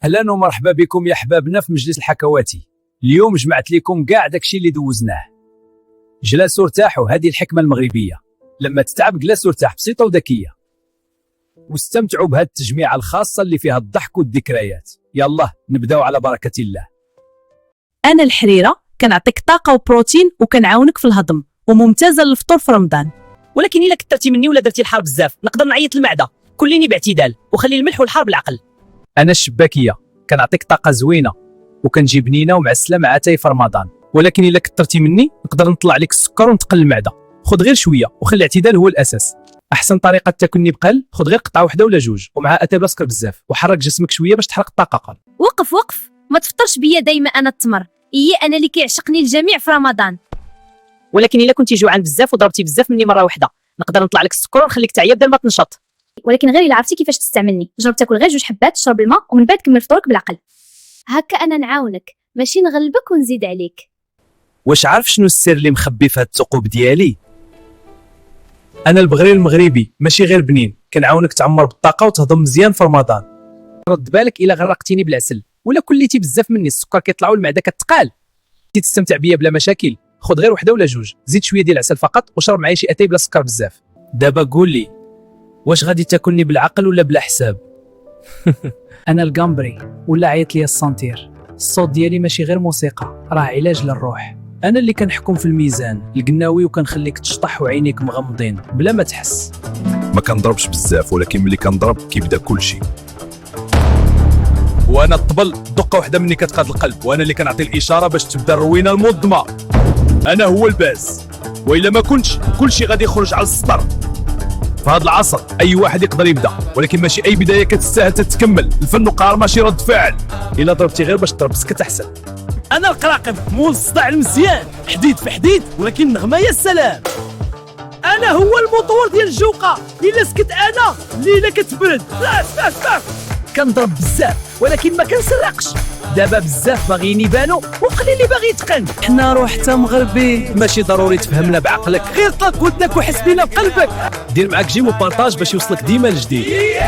اهلا ومرحبا بكم يا احبابنا في مجلس الحكواتي. اليوم جمعت لكم كاع داكشي اللي دوزناه. جلس وارتاحوا، هذه الحكمه المغربيه. لما تتعب جلس وارتاح، بسيطه وذكيه. واستمتعوا بهذه التجميعه الخاصه اللي فيها الضحك والذكريات. يلا نبداو على بركه الله. أنا الحريرة، كنعطيك طاقة وبروتين وكنعاونك في الهضم وممتازة للفطور في رمضان. ولكن الا كثرتي مني ولا درتي الحار بزاف نقدر نعيط المعده. كليني باعتدال وخلي الملح والحار بالعقل. انا الشباكيه، كنعطيك طاقه زوينه وكنجي بنينه ومعسله مع اتاي في رمضان. ولكن الا كثرتي مني نقدر نطلع لك السكر ونتقل المعده. خذ غير شويه وخلي الاعتدال هو الاساس. احسن طريقه تاكلني بقل، خذ غير قطعه واحده ولا جوج ومع اتاي بلا سكر بزاف، وحرك جسمك شويه باش تحرق الطاقه قل. وقف ما تفطرش بيا دايما انا التمر. انا اللي كيعشقني الجميع في رمضان. ولكن الا كنتي جوعان بزاف وضربتي بزاف مني مره واحده نقدر نطلع لك السكر ونخليك تعيا بدل ما تنشط. ولكن غير الا عرفتي كيفاش تستعملني. جرب تاكل غير 2 حبات، تشرب الماء ومن بعد كمل فطورك بالعقل. هكا انا نعاونك ماشي نغلبك ونزيد عليك. واش عارف شنو السر اللي مخبي في هاد الثقوب ديالي؟ انا البغرير المغربي، ماشي غير بنين، كنعاونك تعمر بالطاقه وتهضم مزيان في رمضان. رد بالك الا غرقتيني بالعسل ولا كليتي بزاف مني السكر كيطلع والمعده كتقال. تستمتع بيا بلا مشاكل، خذ غير وحده ولا جوج، زيد شويه ديال العسل فقط وشرب معايا شي اتاي بلا سكر بزاف. دابا قول لي، واش غادي تاكلني بالعقل ولا بلا حساب؟ أنا القمبري ولا عيط لي السنتير. الصوت ديالي ماشي غير موسيقى، راه علاج للروح. انا اللي كنحكم في الميزان القناوي وكنخليك تشطح وعينيك مغمضين بلا ما تحس. ما كنضربش بزاف، ولكن ملي كنضرب كيبدا كلشي. وانا الطبل دقه واحده مني كتقاد القلب، وانا اللي كنعطي الاشاره باش تبدا الروينه المنظمه. انا هو الباس، والا ما كنتش كلشي غادي يخرج على السطر. في هذا العصر اي واحد يقدر يبدا، ولكن ماشي اي بدايه كتستاهل تتكمل. الفن قرار ماشي رد فعل. الا ضربتي غير باش تضرب سكت احسن. انا القراقب مول الصداع المزيان، حديد في حديد ولكن النغمه يا سلام. انا هو الموتور ديال الجوقه، الا سكت انا الليله كتبرد. كنضرب بزاف ولكن ما كنسرقش. دابا بزاف باغيين يبانوا وقليل اللي باغي يتقن. حنا روح حتى مغربي، ماشي ضروري تفهمنا بعقلك، غير طلق ودنك وحس بينا بقلبك. دير معاك جيم وبارطاج باش يوصلك ديما الجديد.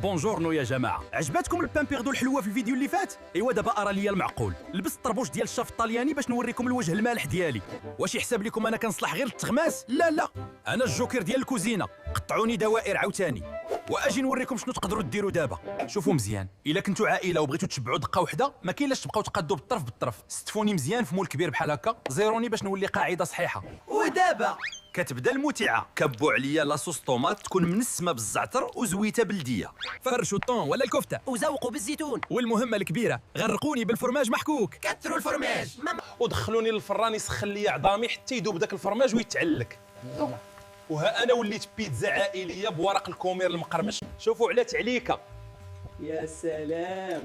بونجورنو يا جماعه، عجبتكم البامبيردو الحلوه في الفيديو اللي فات؟ ايوا دابا ارى ليا المعقول، لبست الطربوش ديال الشاف الطلياني باش نوريكم الوجه المالح ديالي. واش يحسب لكم انا كنصلح غير التغماس؟ لا، انا الجوكر ديال الكوزينه. قطعوني دوائر عاوتاني واجي نوريكم شنو تقدروا ديروا دابا. شوفوا مزيان، الا كنتوا عائله وبغيتوا تشبعوا دقه واحده ما كاينلاش تبقاو تقادوا بالطرف. ستفوني مزيان في مول كبير بحال هكا، زيروني باش نولي قاعده صحيحه. ودابا كتبدا المتعه. كبوا عليا لاصوص طوماط تكون منسمه بالزعتر وزويته بلديه. فرشوا الطون ولا الكفته وزوقوا بالزيتون. والمهمه الكبيره، غرقوني بالفرماج محكوك. كثروا الفرماج ودخلوني للفران يسخن لي عظامي حتى يذوب داك الفرماج ويتعلك. وها انا وليت بيتزا عائليه بورق الكومير المقرمش. شوفوا على تعليكه يا سلام،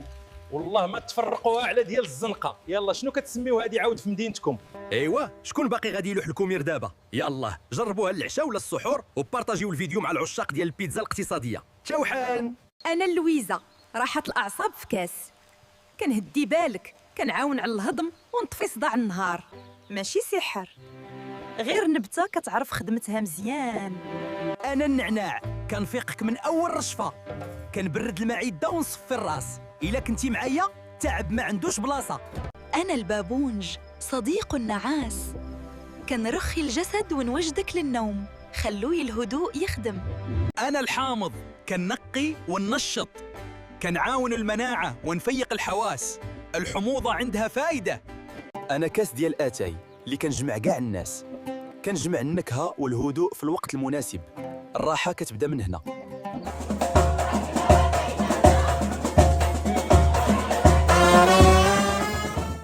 والله ما تفرقوها على ديال الزنقه. يلا شنو كتسميو هذه عاود في مدينتكم؟ ايوا شكون باقي غادي يلوح الكومير دابا؟ يا الله جربوها العشاء ولا السحور وبارطاجيو الفيديو مع العشاق ديال البيتزا الاقتصاديه. شوحان. أنا لويزا، راحة الأعصاب في كاس. كنهدي بالك، كنعاون على الهضم ونطفي صداع النهار. ماشي سحر، غير نبتة كتعرف خدمتها مزيان. انا النعناع، كنفيقك من اول رشفه، كنبرد المعده ونصفي الراس. الا كنتي معايا تعب ما عندوش بلاصه. أنا البابونج، صديق النعاس. كنرخي الجسد ونوجدك للنوم، خلوي الهدوء يخدم. انا الحامض، كنقي وننشط، كنعاون المناعه ونفيق الحواس. الحموضه عندها فايده. انا كاس ديال اتاي اللي كنجمع كاع الناس، كنجمع النكهه والهدوء في الوقت المناسب. الراحه كتبدا من هنا.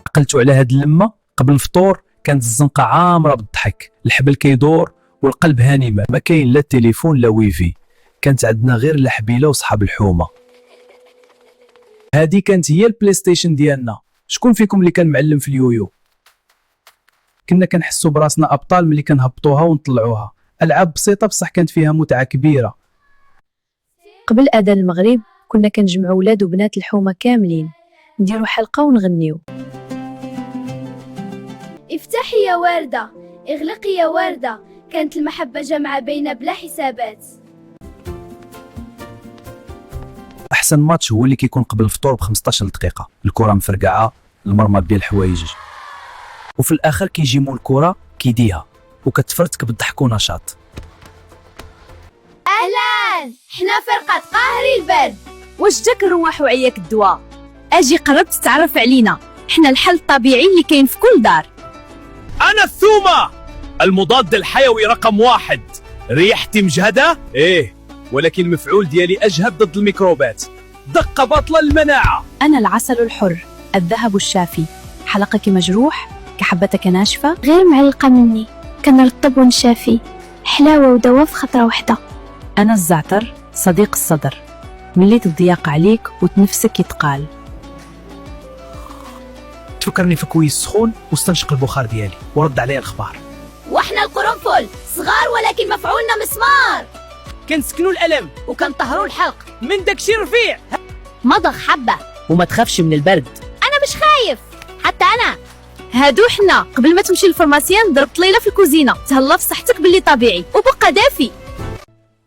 عقلتوا على هاد اللمه قبل الفطور، كانت الزنقه عامره بالضحك، الحبل كيدور والقلب هانمه، ما كاين لا تليفون لا ويفي، كانت عندنا غير الحبيله وصحاب الحومه. هذه كانت هي البلاي ستيشن ديالنا. شكون فيكم اللي كان معلم في اليويو؟ كنا كنحسوا براسنا ابطال ملي كنهبطوها ونطلعوها. العاب بسيطه بصح كانت فيها متعه كبيره. قبل اذان المغرب كنا كنجمعوا ولاد وبنات الحومه كاملين، نديروا حلقه ونغنيو. افتحي يا وردة، اغلقي يا وردة، كانت المحبة جمعة بين بلا حسابات. احسن ماتش هو اللي كيكون قبل الفطور ب 15 دقيقه، الكره مفرقعه، المرمى ديال الحوايج، وفي الاخر كيجي مول الكره كيديها وكتفرتك بالضحك ونشاط. أهلا، حنا فرقة قاهري البرد. واش جاك الرواح وعياك الدواء؟ اجي قربت تتعرف علينا، حنا الحل الطبيعي اللي كاين في كل دار. انا الثومه المضاد الحيوي رقم 1. ريحتي مجهده؟ ايه، ولكن المفعول ديالي اجهد ضد الميكروبات. دقه باطله للمناعه. انا العسل الحر، الذهب الشافي، حلقك مجروح كحبتك ناشفه. غير معلقة مني، كنرطب ونشافي، حلاوة ودواء في خطرة واحدة. انا الزعتر، صديق الصدر، ملي تضيق عليك وتنفسك يتقال. تفكرني في كويس سخون واستنشق البخار ديالي ورد عليه الأخبار. وحنا القرنفل، صغار ولكن مفعولنا مسمار. كنسكنوا الالم وكنطهروا الحلق. من داكشي رفيع. مضغ حبة. وما تخافش من البرد. أنا مش خايف، حتى أنا. هادو حنا قبل ما تمشي للفرماسيان ضربت ليلى في الكوزينه، تهلا في صحتك باللي طبيعي وبقى دافي.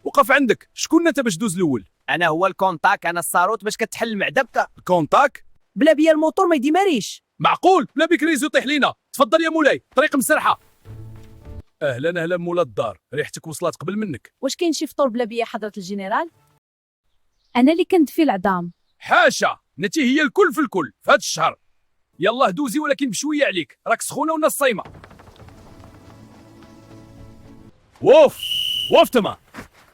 وقف عندك، شكون انت باش دوز الاول؟ انا هو الكونتاك، انا الصاروت باش كتحل المعده. الكونتاك؟ بلا بيا الموتور ما يديماريش. معقول؟ بلا بكريز يطيح لينا. تفضل يا مولاي، طريق مسرحه. اهلا اهلا مولا الدار، ريحتك وصلت قبل منك. واش كاين شي فطور بلا بيا حضره الجنرال؟ انا اللي كنت في العظام. حاشا، نتي هي الكل في الكل في هذا الشهر. يلا دوزي ولكن بشويه عليك، راك سخونه والناس صايمه. ووف تما.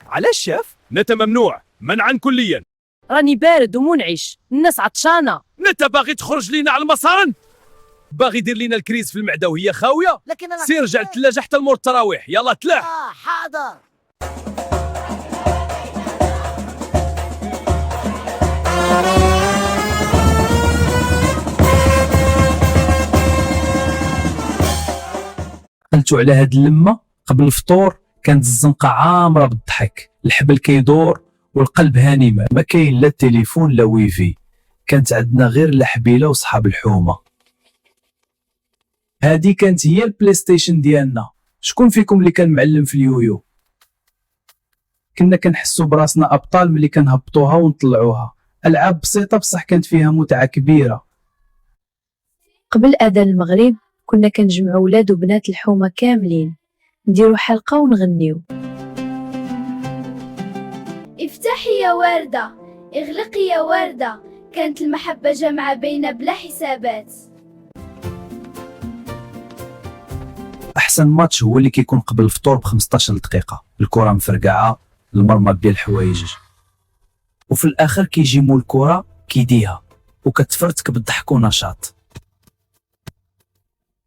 علاش شاف؟ نتا ممنوع منعا كليا. راني بارد ومنعش، الناس عطشانه. نتا باغي تخرج لينا على المصارن؟ باغي يدير لينا الكريز في المعده وهي خاويه؟ لكن انا سير رجع للثلاجه حتى المور التراويح، يلا تلاح. حاضر. قلتوا على هاد اللمه قبل الفطور كانت الزنقه عامره بالضحك، الحبل كيدور والقلب هاني، ما كاين لا تليفون لا ويفي، كانت عندنا غير الحبيله وصحاب الحومه. هادي كانت هي البلاي ستيشن ديالنا. شكون فيكم اللي كان معلم في اليويو؟ كنا كنحسوا براسنا ابطال ملي كنهبطوها ونطلعوها. العاب بسيطه بصح كانت فيها متعه كبيره. قبل اذان المغرب كنا كنجمعوا ولاد وبنات الحومه كاملين، نديروا حلقه ونغنيو. افتحي يا وردة، اغلقي يا وردة، كانت المحبة جامعة بين بلا حسابات. احسن ماتش هو اللي كيكون قبل الفطور ب 15 دقيقه، الكره مفرقعه، المرمى ديال الحوايج، وفي الاخر كيجي مول الكره كيديها وكتفرتك بالضحك ونشاط.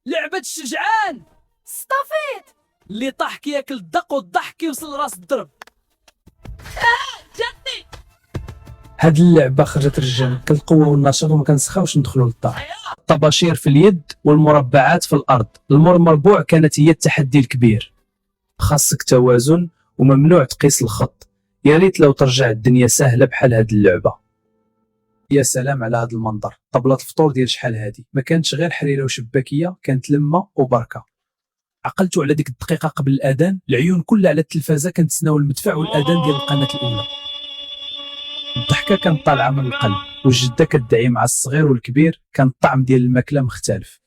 لعبه الشجعان صطفيت. اللي طاح كياكل الدق والضحك كيوصل لراس الضرب. جاتني. هاد اللعبه خرجت الرجال كالقوه والنشاط وما كنسخاوش ندخلوا للدار. الطباشير في اليد والمربعات في الارض، المربوع كانت هي التحدي الكبير. خاصك توازن وممنوع تقيس الخط. يا ريت لو ترجع الدنيا سهله بحال هاد اللعبه. يا سلام على هاد المنظر، طبله الفطور ديال شحال هادي، ما كانتش غير حريره وشباكيه، كانت لمه وبركه. عقلتوا على ديك الدقيقه قبل الاذان، العيون كلها على التلفازه كنتسناو المدفع والاذان ديال القناه الاولى. الضحكه كانت طالعه من القلب، والجده كتدعي مع الصغير والكبير، كان الطعم ديال الماكله مختلف،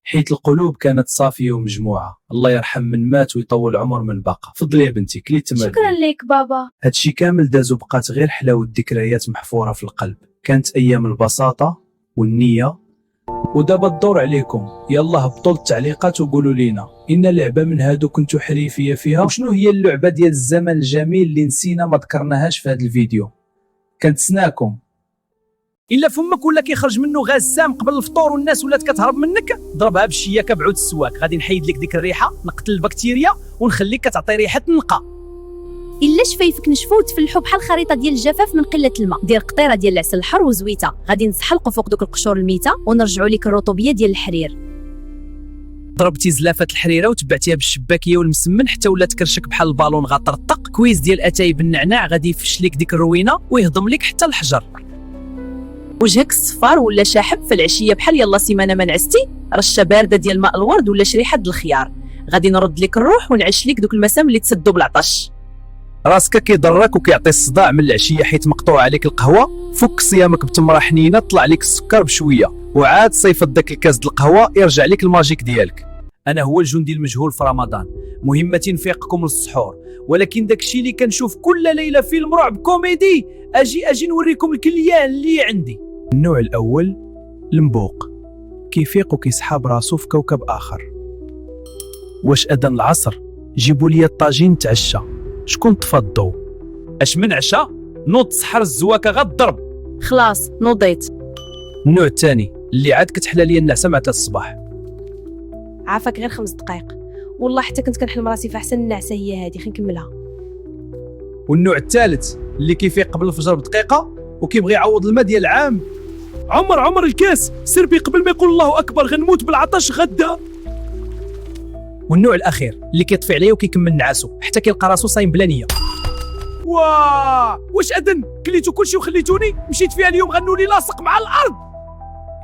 حيت القلوب كانت صافيه ومجموعه. الله يرحم من مات ويطول العمر من بقى. فضل يا بنتي كلي تمام. شكرا لك بابا. هادشي كامل دازو بقات غير حلاوه ذكريات محفوره في القلب. كانت ايام البساطه والنيه. ودابا الدور عليكم، يلا هبطوا التعليقات وقولوا لينا ان لعبه من هادو كنتو حريفيه فيها، وشنو هي اللعبه ديال الزمن الجميل اللي نسينا ما ذكرناهاش في هذا الفيديو. كنتسناكم. الا فمك ولا كيخرج منه غاز سام قبل الفطور والناس ولات كتهرب منك، ضربها بالشياكه بعود السواك، غادي نحيد لك ديك الريحه، نقتل البكتيريا ونخليك كتعطي ريحه النقا. الا شفايفك نشفوا وتفلحوا بحال الخريطه ديال الجفاف من قله الماء، دير قطيره ديال العسل الحر وزويته، غادي نسحلقوا فوق دوك القشور الميته ونرجعوا لك الرطوبيه ديال الحرير. ضربتي زلافه الحريره وتبعتيها بالشباكيه والمسمن حتى ولات كرشك بحال البالون غطرطق. كويس ديال اتاي بالنعناع غادي يفش لك ديك الروينه ويهضم لك حتى الحجر. وجهك الصفار ولا شاحب في العشيه بحال يلا سيمانه ما نعستي، رشه بارده ديال ماء الورد ولا شريحه د الخيار، غادي نرد لك الروح ونعش لك دوك المسام اللي تسدوا بالعطش. راسك كيضرك وكيعطي الصداع من العشيه حيت مقطوع عليك القهوه، فك صيامك بتمره حنينه طلع لك السكر بشويه وعاد صيفط داك الكاس د القهوه يرجع لك الماجيك ديالك. انا هو الجندي المجهول في رمضان، مهمتي نفيقكم للسحور، ولكن داكشي اللي كنشوف كل ليله فيلم رعب كوميدي اجي نوريكم الكليان اللي عندي. النوع الاول المبوق، كيفيق وكيسحاب راسو في كوكب اخر. واش اذن العصر؟ جيبوا لي الطاجين نتعشى. شكون طفى الضو؟ اش من عشاء؟ نوض سحر الزواكه غضرب. خلاص نوضيت. النوع الثاني اللي عاد كتحلى لي النعسه مع 3 الصباح. عافاك غير 5 دقائق، والله حتى كنت كنحلم راسي في احسن النعسه هي هذه، خلينا نكملها. والنوع الثالث اللي كيفيق قبل الفجر بدقيقه وكيبغي يعوض الماء ديال العام. عمر الكاس، سير بي قبل ما يقول الله اكبر، غنموت بالعطش غدا. والنوع الاخير اللي كيطفي عليه وكيكمل نعاسو حتى كيلقى راسو صايم بلا نيه. واش اذن كليتو كلشي وخليتوني، مشيت فيها اليوم غنولي لاصق مع الارض.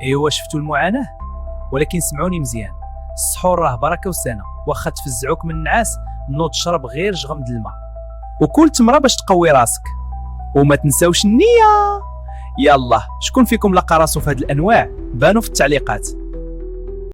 ايوا شفتوا المعاناه، ولكن سمعوني مزيان، السحور راه بركه وسنه، واخا تفزعوك من النعاس نوض شرب غير جغم د الماء وكل تمره باش تقوي راسك، وما تنساوش النيه. يلا شكون فيكم لقى راسو في هاد الانواع؟ بانوا في التعليقات.